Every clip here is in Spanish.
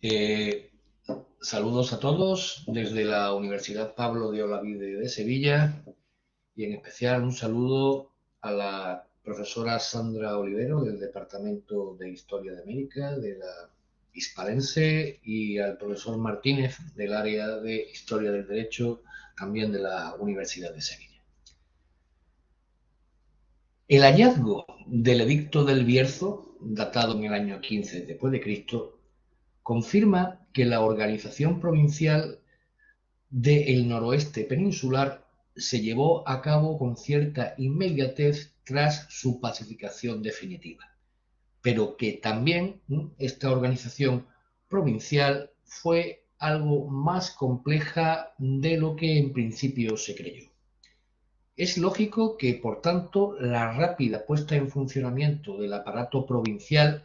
Eh, Saludos a todos desde la Universidad Pablo de Olavide de Sevilla y en especial un saludo a la profesora Sandra Olivero del Departamento de Historia de América de la Hispalense y al profesor Martínez del área de Historia del Derecho también de la Universidad de Sevilla. El hallazgo del Edicto del Bierzo, datado en el año 15 después de Cristo, confirma que la organización provincial del noroeste peninsular se llevó a cabo con cierta inmediatez tras su pacificación definitiva, pero que también esta organización provincial fue algo más compleja de lo que en principio se creyó. Es lógico que, por tanto, la rápida puesta en funcionamiento del aparato provincial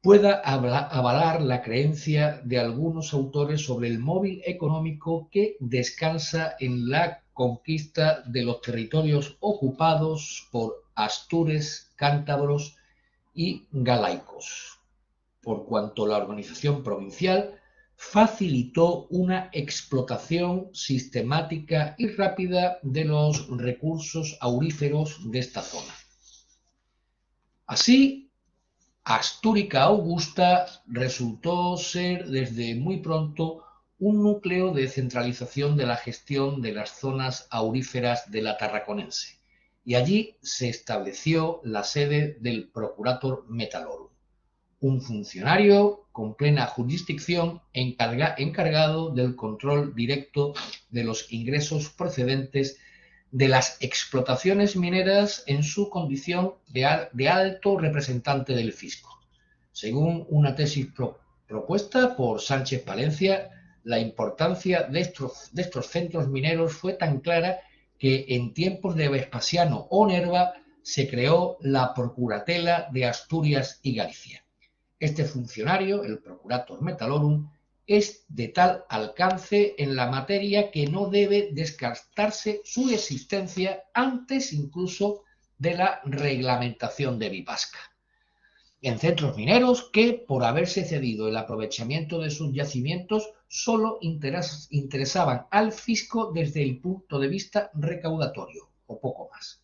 pueda avalar la creencia de algunos autores sobre el móvil económico que descansa en la conquista de los territorios ocupados por astures, cántabros y galaicos, por cuanto la organización provincial facilitó una explotación sistemática y rápida de los recursos auríferos de esta zona. Así, Astúrica Augusta resultó ser desde muy pronto un núcleo de centralización de la gestión de las zonas auríferas de la Tarraconense, y allí se estableció la sede del Procurator Metallorum, un funcionario con plena jurisdicción encargado del control directo de los ingresos procedentes de las explotaciones mineras en su condición de alto representante del fisco. Según una tesis propuesta por Sánchez Palencia, la importancia de estos centros mineros fue tan clara que en tiempos de Vespasiano o Nerva se creó la Procuratela de Asturias y Galicia. Este funcionario, el Procurator Metallorum, es de tal alcance en la materia que no debe descartarse su existencia antes incluso de la reglamentación de Vipasca. En centros mineros que, por haberse cedido el aprovechamiento de sus yacimientos, solo interesaban al fisco desde el punto de vista recaudatorio, o poco más.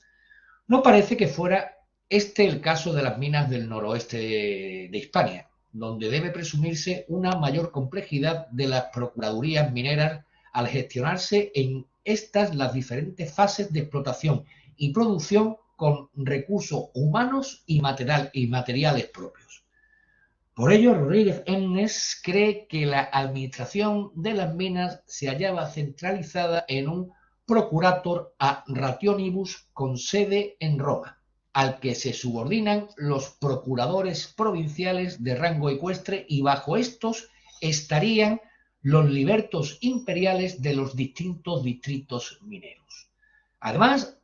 No parece que fuera este el caso de las minas del noroeste de Hispania, donde debe presumirse una mayor complejidad de las procuradurías mineras al gestionarse en estas las diferentes fases de explotación y producción con recursos humanos y materiales propios. Por ello, Rodríguez Ennes cree que la administración de las minas se hallaba centralizada en un procurator a rationibus con sede en Roma, al que se subordinan los procuradores provinciales de rango ecuestre, y bajo estos estarían los libertos imperiales de los distintos distritos mineros. Además,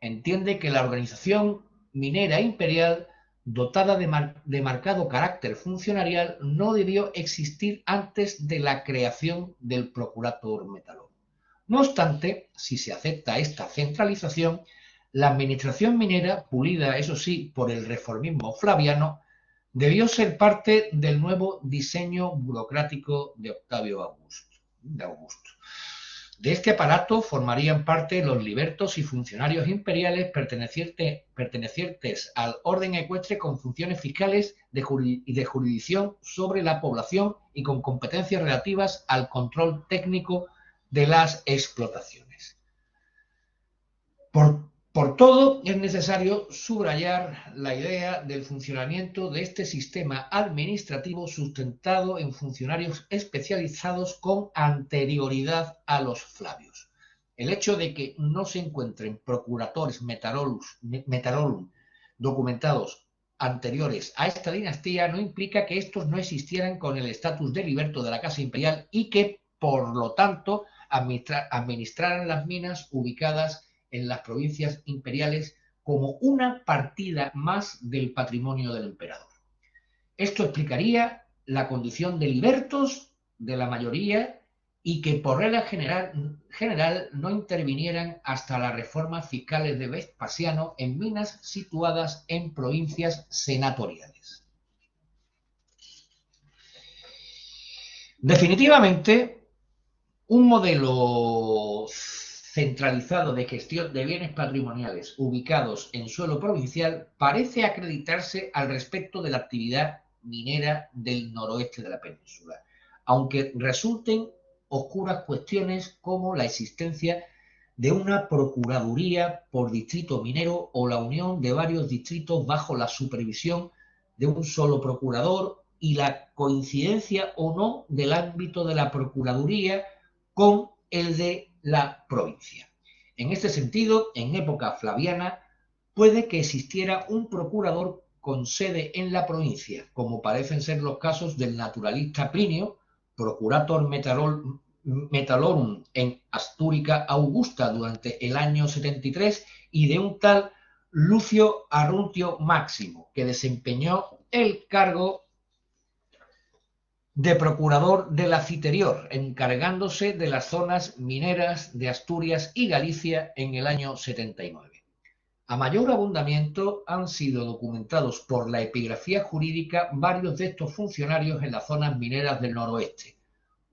entiende que la organización minera imperial, dotada de marcado carácter funcionarial, no debió existir antes de la creación del Procurator Metallorum. No obstante, si se acepta esta centralización, la administración minera, pulida eso sí por el reformismo flaviano, debió ser parte del nuevo diseño burocrático de Octavio Augusto. De este aparato formarían parte los libertos y funcionarios imperiales pertenecientes al orden ecuestre con funciones fiscales y de jurisdicción sobre la población y con competencias relativas al control técnico de las explotaciones. Por todo, es necesario subrayar la idea del funcionamiento de este sistema administrativo sustentado en funcionarios especializados con anterioridad a los Flavios. El hecho de que no se encuentren procuratores metallorum documentados anteriores a esta dinastía no implica que estos no existieran con el estatus de liberto de la Casa Imperial y que, por lo tanto, administraran las minas ubicadas en las provincias imperiales como una partida más del patrimonio del emperador. Esto explicaría la condición de libertos de la mayoría y que por regla general no intervinieran hasta las reformas fiscales de Vespasiano en minas situadas en provincias senatoriales. Definitivamente, un modelo centralizado de gestión de bienes patrimoniales ubicados en suelo provincial parece acreditarse al respecto de la actividad minera del noroeste de la península, aunque resulten oscuras cuestiones como la existencia de una procuraduría por distrito minero o la unión de varios distritos bajo la supervisión de un solo procurador y la coincidencia o no del ámbito de la procuraduría con el de la provincia. En este sentido, en época flaviana, puede que existiera un procurador con sede en la provincia, como parecen ser los casos del naturalista Plinio, Procurator Metallorum en Astúrica Augusta durante el año 73, y de un tal Lucio Arruntio Máximo, que desempeñó el cargo de procurador de la Citerior, encargándose de las zonas mineras de Asturias y Galicia en el año 79. A mayor abundamiento han sido documentados por la epigrafía jurídica varios de estos funcionarios en las zonas mineras del noroeste.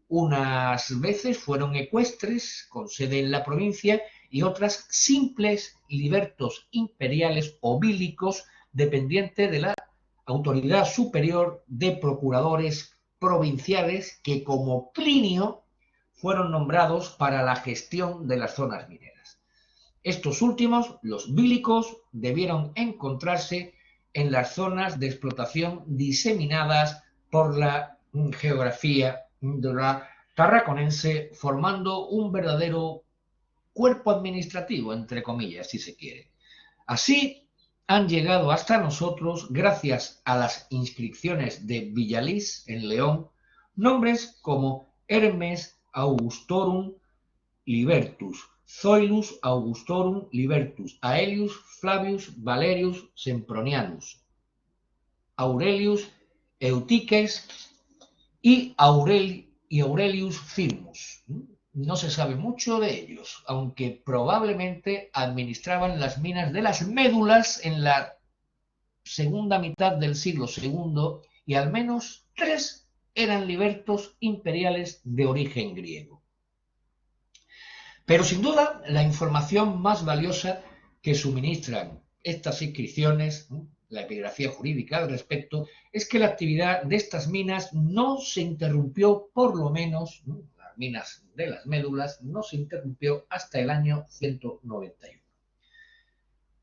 Unas veces fueron ecuestres, con sede en la provincia, y otras simples libertos imperiales o bílicos, dependientes de la autoridad superior de procuradores provinciales que, como Plinio, fueron nombrados para la gestión de las zonas mineras. Estos últimos, los bílicos, debieron encontrarse en las zonas de explotación diseminadas por la geografía de la tarraconense, formando un verdadero cuerpo administrativo, entre comillas, si se quiere. Así han llegado hasta nosotros, gracias a las inscripciones de Villalís, en León, nombres como Hermes Augustorum Libertus, Zoilus Augustorum Libertus, Aelius Flavius Valerius Sempronianus, Aurelius Eutiques y Aurelius Firmus. No se sabe mucho de ellos, aunque probablemente administraban las minas de las médulas en la segunda mitad del siglo II, y al menos 3 eran libertos imperiales de origen griego. Pero sin duda, la información más valiosa que suministran estas inscripciones, la epigrafía jurídica al respecto, es que la actividad de estas minas no se interrumpió, por lo menos, las minas de las médulas, no se interrumpió hasta el año 191.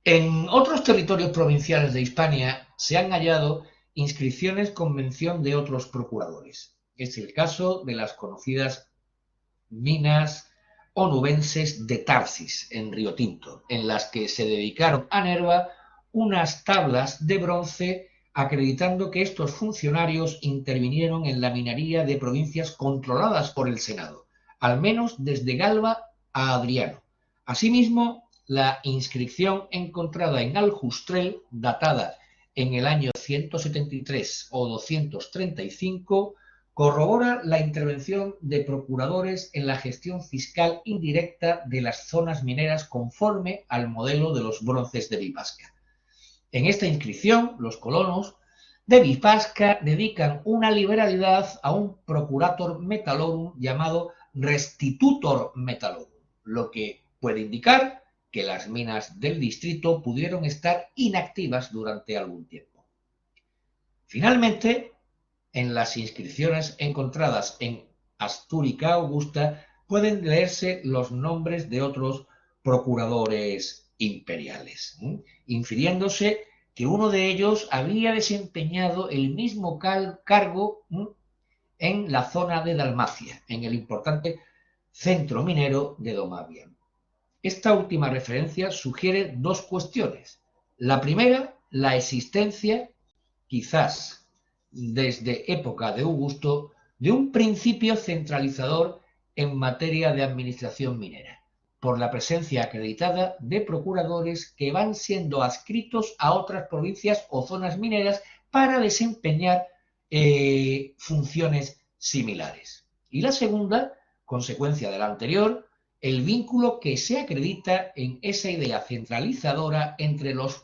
En otros territorios provinciales de Hispania se han hallado inscripciones con mención de otros procuradores. Es el caso de las conocidas minas onubenses de Tarsis, en Río Tinto, en las que se dedicaron a Nerva unas tablas de bronce acreditando que estos funcionarios intervinieron en la minería de provincias controladas por el Senado, al menos desde Galba a Adriano. Asimismo, la inscripción encontrada en Aljustrel, datada en el año 173 o 235, corrobora la intervención de procuradores en la gestión fiscal indirecta de las zonas mineras conforme al modelo de los bronces de Vipasca. En esta inscripción, los colonos de Vipasca dedican una liberalidad a un procurator metallorum llamado restitutor metallorum, lo que puede indicar que las minas del distrito pudieron estar inactivas durante algún tiempo. Finalmente, en las inscripciones encontradas en Astúrica Augusta pueden leerse los nombres de otros procuradores imperiales, infiriéndose que uno de ellos había desempeñado el mismo cargo en la zona de Dalmacia, en el importante centro minero de Domavian. Esta última referencia sugiere dos cuestiones. La primera, la existencia, quizás desde época de Augusto, de un principio centralizador en materia de administración minera, por la presencia acreditada de procuradores que van siendo adscritos a otras provincias o zonas mineras para desempeñar funciones similares. Y la segunda, consecuencia de la anterior, el vínculo que se acredita en esa idea centralizadora entre los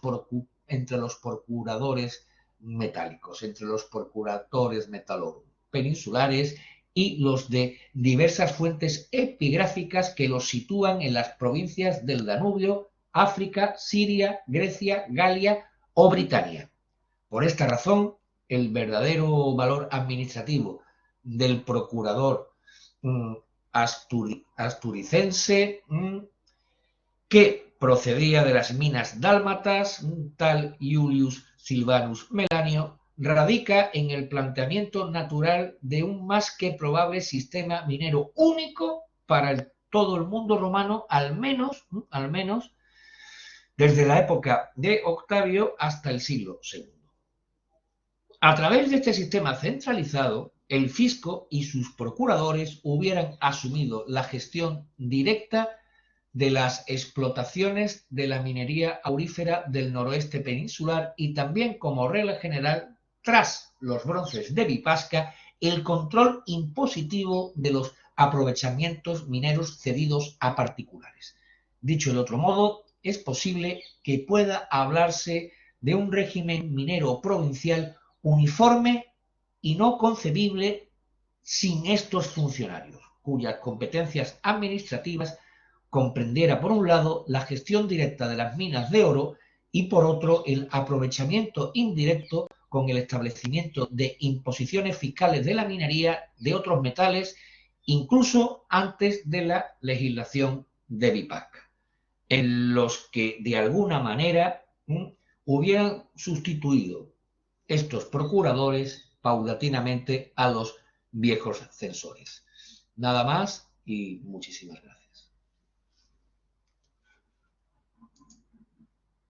procuradores metálicos, entre los procuradores metalorum peninsulares y los de diversas fuentes epigráficas que los sitúan en las provincias del Danubio, África, Siria, Grecia, Galia o Britania. Por esta razón, el verdadero valor administrativo del procurador asturicense que procedía de las minas dálmatas, tal Iulius Silvanus Melanio, radica en el planteamiento natural de un más que probable sistema minero único para todo el mundo romano, al menos desde la época de Octavio hasta el siglo II. A través de este sistema centralizado, el fisco y sus procuradores hubieran asumido la gestión directa de las explotaciones de la minería aurífera del noroeste peninsular y también, como regla general, tras los bronces de Vipasca, el control impositivo de los aprovechamientos mineros cedidos a particulares. Dicho de otro modo, es posible que pueda hablarse de un régimen minero provincial uniforme y no concebible sin estos funcionarios, cuyas competencias administrativas comprendiera, por un lado, la gestión directa de las minas de oro y, por otro, el aprovechamiento indirecto con el establecimiento de imposiciones fiscales de la minería de otros metales, incluso antes de la legislación de Vipasca, en los que de alguna manera hubieran sustituido estos procuradores paulatinamente a los viejos censores. Nada más y muchísimas gracias.